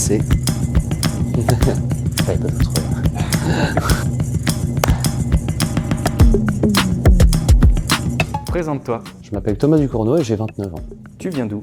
c'est... Fallait pas trop. Présente-toi. Je m'appelle Thomas Ducournau et j'ai 29 ans. Tu viens d'où?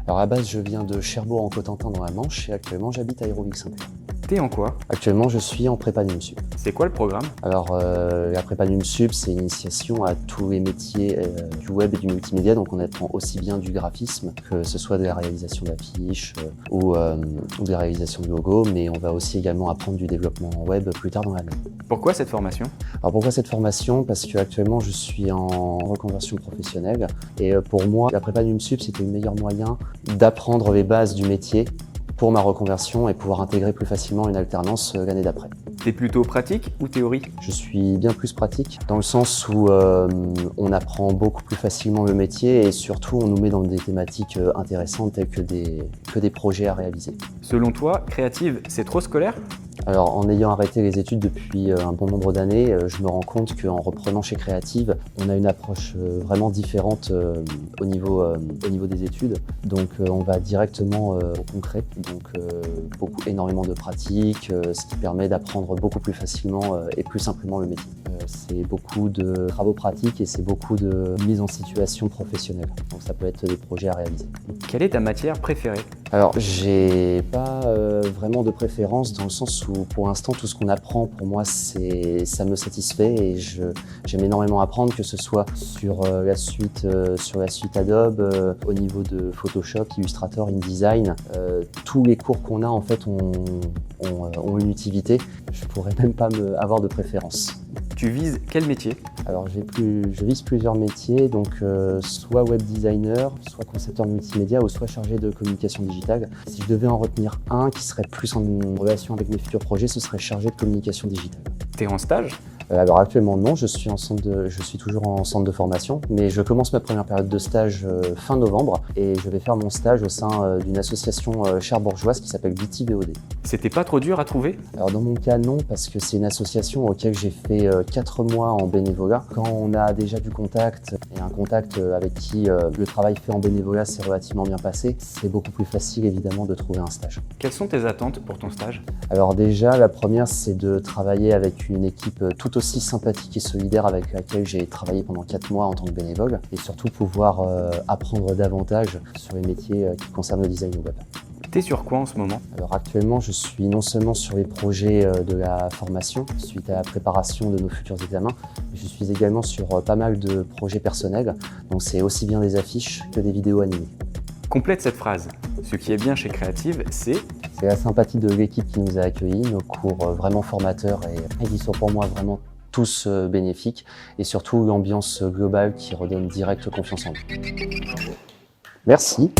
Alors à la base, je viens de Cherbourg en Cotentin dans la Manche et actuellement j'habite à Hérouville-Saint-Clair. T'es en quoi? Actuellement, je suis en prépa NUMSUP. C'est quoi le programme? Alors la prépa NUMSUP, c'est une initiation à tous les métiers du web et du multimédia, donc on apprend aussi bien du graphisme, que ce soit de la réalisation d'affiches ou de la réalisation de logos, mais on va aussi également apprendre du développement web plus tard dans l'année. Pourquoi cette formation? Alors pourquoi cette formation? Parce qu'actuellement je suis en reconversion professionnelle et pour moi la prépa NUMSUP c'était le meilleur moyen d'apprendre les bases du métier pour ma reconversion et pouvoir intégrer plus facilement une alternance l'année d'après. T'es plutôt pratique ou théorique? Je suis bien plus pratique dans le sens où on apprend beaucoup plus facilement le métier et surtout on nous met dans des thématiques intéressantes telles que des projets à réaliser. Selon toi, créative, c'est trop scolaire? Alors, en ayant arrêté les études depuis un bon nombre d'années, je me rends compte qu'en reprenant chez Créative, on a une approche vraiment différente au niveau des études. Donc, on va directement au concret, donc énormément de pratiques, ce qui permet d'apprendre beaucoup plus facilement et plus simplement le métier. C'est beaucoup de travaux pratiques et c'est beaucoup de mise en situation professionnelle. Donc, ça peut être des projets à réaliser. Quelle est ta matière préférée? Alors, j'ai pas vraiment de préférence dans le sens où pour l'instant tout ce qu'on apprend pour moi ça me satisfait et j'aime énormément apprendre, que ce soit sur la suite Adobe, au niveau de Photoshop, Illustrator, InDesign. Tous les cours qu'on a en fait ont une utilité. Je pourrais même pas avoir de préférence. Tu vises quel métier? Alors je vise plusieurs métiers, donc soit web designer, soit concepteur multimédia ou soit chargé de communication digitale. Si je devais en retenir un qui serait plus en relation avec mes futurs projets, ce serait chargé de communication digitale. T'es en stage? Alors actuellement non, je suis toujours en centre de formation, mais je commence ma première période de stage fin novembre et je vais faire mon stage au sein d'une association cherbourgeoise qui s'appelle Biti VOD. C'était pas trop dur à trouver? Alors dans mon cas non, parce que c'est une association auquel j'ai fait 4 mois en bénévolat. Quand on a déjà du contact et un contact avec qui le travail fait en bénévolat s'est relativement bien passé, c'est beaucoup plus facile évidemment de trouver un stage. Quelles sont tes attentes pour ton stage? Alors déjà, la première c'est de travailler avec une équipe tout aussi sympathique et solidaire avec laquelle j'ai travaillé pendant 4 mois en tant que bénévole et surtout pouvoir apprendre davantage sur les métiers qui concernent le design web. T'es sur quoi en ce moment? Alors actuellement, je suis non seulement sur les projets de la formation suite à la préparation de nos futurs examens, mais je suis également sur pas mal de projets personnels, donc c'est aussi bien des affiches que des vidéos animées. Complète cette phrase. Ce qui est bien chez Créative, c'est la sympathie de l'équipe qui nous a accueillis, nos cours vraiment formateurs et qui sont pour moi vraiment tous bénéfiques et surtout l'ambiance globale qui redonne direct confiance en nous. Merci.